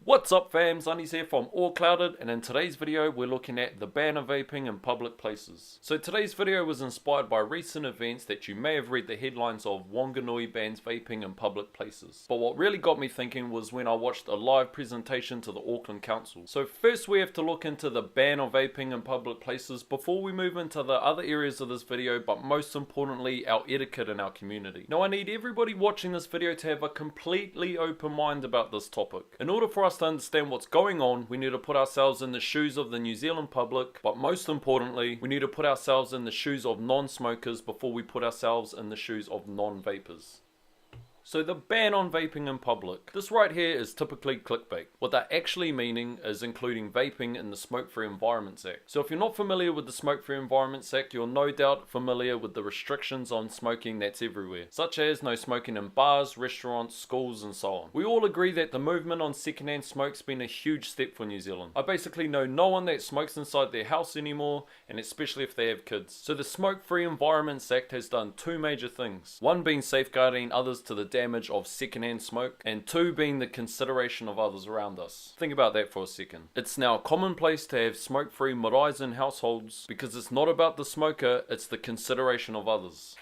What's up fams, Undies here from Allclouded, and in today's video we're looking at the ban of vaping in public places. So today's video was inspired by recent events that you may have read the headlines of. Wanganui bans vaping in public places. But what really got me thinking was when I watched a live presentation to the Auckland Council. So first we have to look into the ban of vaping in public places before we move into the other areas of this video, but most importantly our etiquette in our community. Now I need everybody watching this video to have a completely open mind about this topic. In order for us to understand what's going on, we need to put ourselves in the shoes of the New Zealand public, but most importantly, we need to put ourselves in the shoes of non-smokers before we put ourselves in the shoes of non-vapers. So the ban on vaping in public. This right here is typically clickbait. What they're actually meaning is including vaping in the Smoke-Free Environments Act. So if you're not familiar with the Smoke-Free Environments Act, you're no doubt familiar with the restrictions on smoking that's everywhere, such as no smoking in bars, restaurants, schools and so on. We all agree that the movement on secondhand smoke's been a huge step for New Zealand. I basically know no one that smokes inside their house anymore, and especially if they have kids. So the Smoke-Free Environments Act has done two major things. One being safeguarding others to the damage of secondhand smoke, and two being the consideration of others around us. Think about that for a second. It's now commonplace to have smoke-free maraes in households because it's not about the smoker, it's the consideration of others.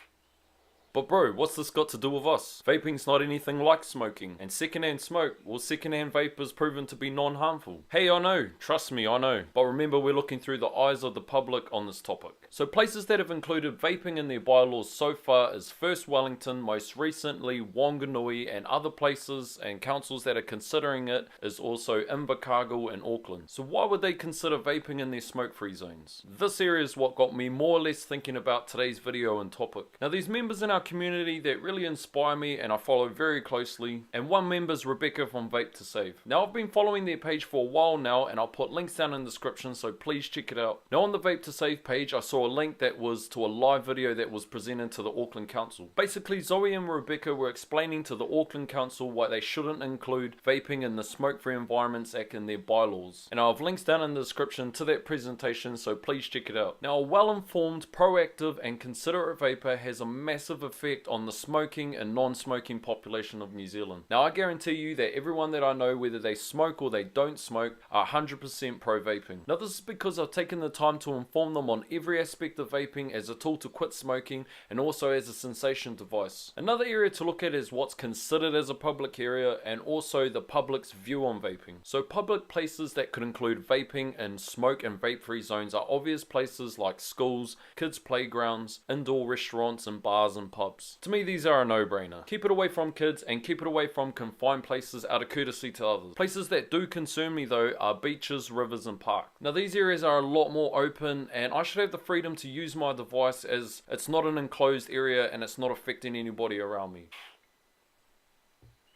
But bro, what's this got to do with us? Vaping's not anything like smoking, and secondhand smoke, well, secondhand vape is proven to be non-harmful. Hey, I know, trust me, I know. But remember, we're looking through the eyes of the public on this topic. So places that have included vaping in their bylaws so far is first Wellington, most recently Wanganui, and other places and councils that are considering it is also Invercargill and Auckland. So why would they consider vaping in their smoke-free zones? This area is what got me more or less thinking about today's video and topic. Now these members in our community that really inspire me and I follow very closely, and one member is Rebecca from Vape2Save. Now I've been following their page for a while now, and I'll put links down in the description, so please check it out. Now on the Vape2Save page I saw a link that was to a live video that was presented to the Auckland Council. Basically Zoe and Rebecca were explaining to the Auckland Council why they shouldn't include vaping in the Smoke-Free Environments Act in their bylaws, and I'll have links down in the description to that presentation, so please check it out. Now a well-informed, proactive and considerate vapor has a massive effect on the smoking and non-smoking population of New Zealand. Now I guarantee you that everyone that I know, whether they smoke or they don't smoke, are 100% pro-vaping. Now this is because I've taken the time to inform them on every aspect of vaping as a tool to quit smoking and also as a sensation device. Another area to look at is what's considered as a public area and also the public's view on vaping. So public places that could include vaping in smoke and vape-free zones are obvious places like schools, kids' playgrounds, indoor restaurants and bars and pubs. To me, these are a no-brainer. Keep it away from kids and keep it away from confined places out of courtesy to others. Places that do concern me though are beaches, rivers and parks. Now these areas are a lot more open and I should have the freedom to use my device as it's not an enclosed area and it's not affecting anybody around me.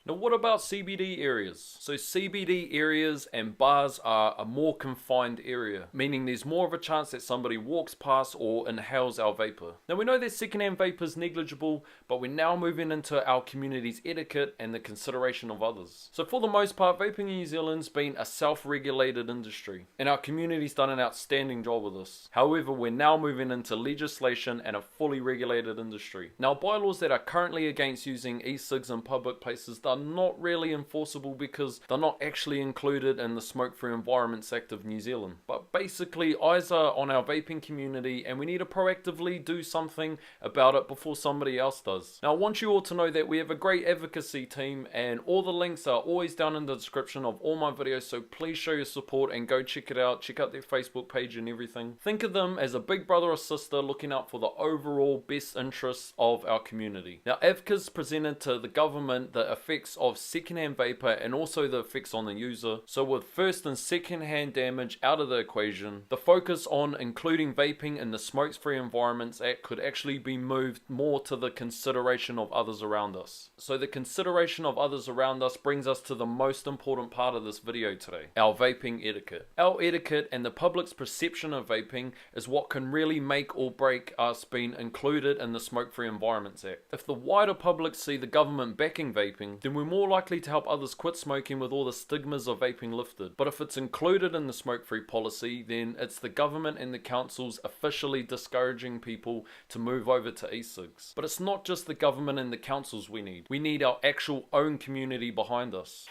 Now what about CBD areas? So CBD areas and bars are a more confined area, meaning there's more of a chance that somebody walks past or inhales our vapor. Now we know that secondhand vapor is negligible, but we're now moving into our community's etiquette and the consideration of others. So for the most part, vaping in New Zealand's been a self-regulated industry, and our community's done an outstanding job with this. However, we're now moving into legislation and a fully regulated industry. Now bylaws that are currently against using e-cigs in public places are not really enforceable because they're not actually included in the Smoke-Free Environments Act of New Zealand. But basically, eyes are on our vaping community and we need to proactively do something about it before somebody else does. Now I want you all to know that we have a great advocacy team and all the links are always down in the description of all my videos, so please show your support and go check it out. Check out their Facebook page and everything. Think of them as a big brother or sister looking out for the overall best interests of our community. Now Advocacy presented to the government the effects of secondhand vapor and also the effects on the user. So with first and secondhand damage out of the equation, the focus on including vaping in the Smoke-Free Environments Act could actually be moved more to the consideration of others around us. So the consideration of others around us brings us to the most important part of this video today, our vaping etiquette. Our etiquette and the public's perception of vaping is what can really make or break us being included in the Smoke-Free Environments Act. If the wider public see the government backing vaping, then we're more likely to help others quit smoking with all the stigmas of vaping lifted. But if it's included in the smoke-free policy, then it's the government and the councils officially discouraging people to move over to e-cigs. But it's not just the government and the councils we need. We need our actual own community behind us.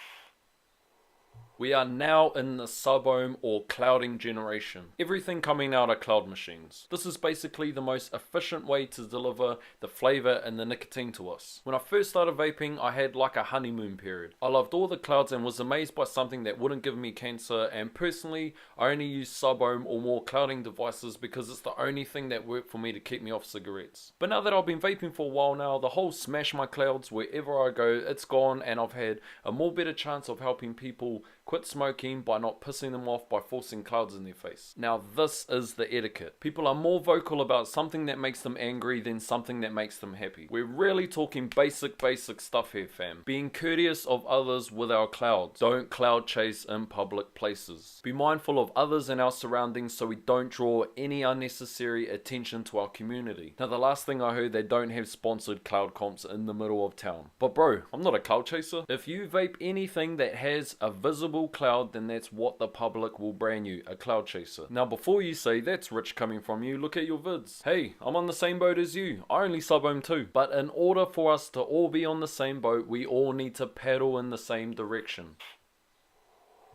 We are now in the sub-ohm or clouding generation. Everything coming out of cloud machines. This is basically the most efficient way to deliver the flavor and the nicotine to us. When I first started vaping, I had like a honeymoon period. I loved all the clouds and was amazed by something that wouldn't give me cancer, and personally, I only use sub-ohm or more clouding devices because it's the only thing that worked for me to keep me off cigarettes. But now that I've been vaping for a while now, the whole smash my clouds wherever I go, it's gone, and I've had a more better chance of helping people quit smoking by not pissing them off by forcing clouds in their face. Now this is the etiquette. People are more vocal about something that makes them angry than something that makes them happy. We're really talking basic stuff here, fam. Being courteous of others with our clouds. Don't cloud chase in public places. Be mindful of others and our surroundings so we don't draw any unnecessary attention to our community. Now the last thing I heard, they don't have sponsored cloud comps in the middle of town. But bro, I'm not a cloud chaser. If you vape anything that has a visible cloud, then that's what the public will brand you, a cloud chaser. Now before you say that's rich coming from you, look at your vids. Hey, I'm on the same boat as you. I only sub-ohm too. But in order for us to all be on the same boat, we all need to paddle in the same direction.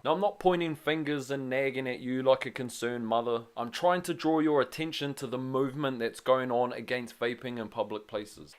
Now I'm not pointing fingers and nagging at you like a concerned mother. I'm trying to draw your attention to the movement that's going on against vaping in public places.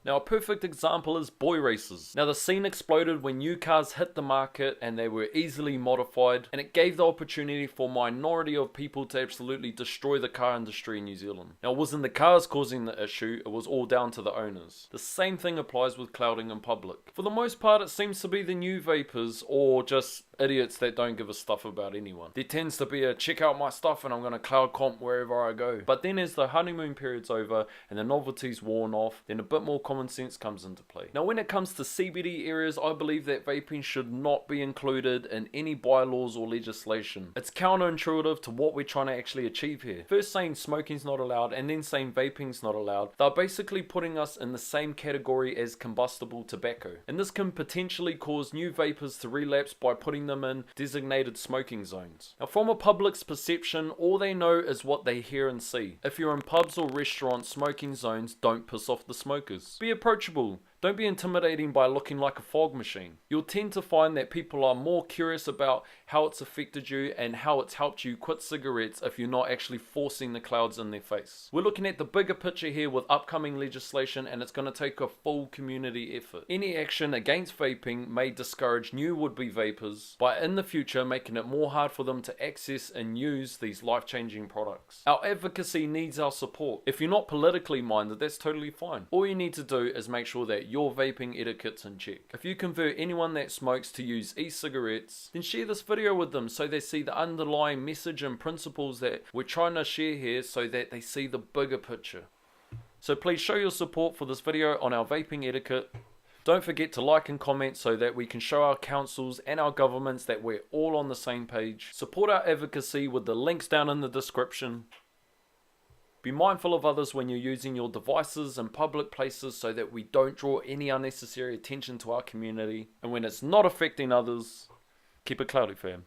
Now a perfect example is boy races. Now the scene exploded when new cars hit the market and they were easily modified, and it gave the opportunity for a minority of people to absolutely destroy the car industry in New Zealand. Now it wasn't the cars causing the issue, it was all down to the owners. The same thing applies with clouding in public. For the most part it seems to be the new vapors or just idiots that don't give a stuff about anyone. There tends to be a check out my stuff and I'm gonna cloud comp wherever I go. But then as the honeymoon period's over and the novelty's worn off, then a bit more common sense comes into play. Now when it comes to CBD areas, I believe that vaping should not be included in any bylaws or legislation. It's counterintuitive to what we're trying to actually achieve here. First saying smoking's not allowed and then saying vaping's not allowed, they're basically putting us in the same category as combustible tobacco. And this can potentially cause new vapors to relapse by putting them in designated smoking zones. Now from a public's perception, all they know is what they hear and see. If you're in pubs or restaurants, smoking zones, don't piss off the smokers. Be approachable. Don't be intimidating by looking like a fog machine. You'll tend to find that people are more curious about how it's affected you and how it's helped you quit cigarettes if you're not actually forcing the clouds in their face. We're looking at the bigger picture here with upcoming legislation, and it's going to take a full community effort. Any action against vaping may discourage new would-be vapors by in the future making it more hard for them to access and use these life-changing products. Our advocacy needs our support. If you're not politically minded, that's totally fine. All you need to do is make sure that your vaping etiquette's in check. If you convert anyone that smokes to use e-cigarettes, then share this video with them so they see the underlying message and principles that we're trying to share here so that they see the bigger picture. So please show your support for this video on our vaping etiquette. Don't forget to like and comment so that we can show our councils and our governments that we're all on the same page. Support our advocacy with the links down in the description. Be mindful of others when you're using your devices in public places so that we don't draw any unnecessary attention to our community. And when it's not affecting others, keep it cloudy, fam.